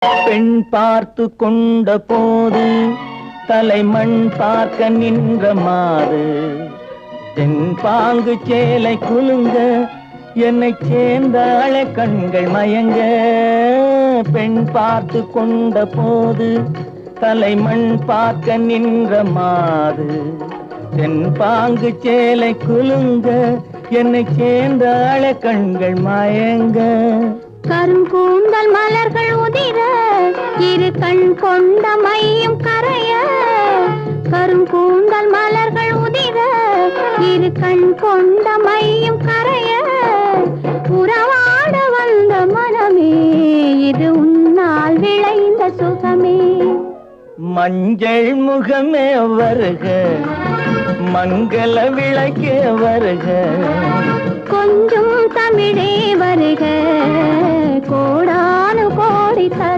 பெண் பார்த்து கொண்ட போது தலைமண் பார்க்க நின்ற மாது தென் பாங்கு சேலை குலுங்க என்னை சேர்ந்தாள கண்கள் மயங்க. பெண் பார்த்து கொண்ட போது தலைமண் பார்க்க நின்ற மாது தென் பாங்கு சேலை குலுங்க என்னை சேர்ந்தாள கண்கள் மயங்க. கருங்கூந்தல் மலர்கள் உதிர இரு கண் கொண்ட மையும் கரைய. கருங்கூந்தல் மலர்கள் உதிர இரு கண் கொண்ட மையும் கரைய. உறவாட வந்த மனமே இது உன்னால் விளைந்த சுகமே. மஞ்சள் முகமே வருக மங்கள விளக்கே வருக. கொஞ்சம் தமிழே வருக கோடானு கோடி தரு.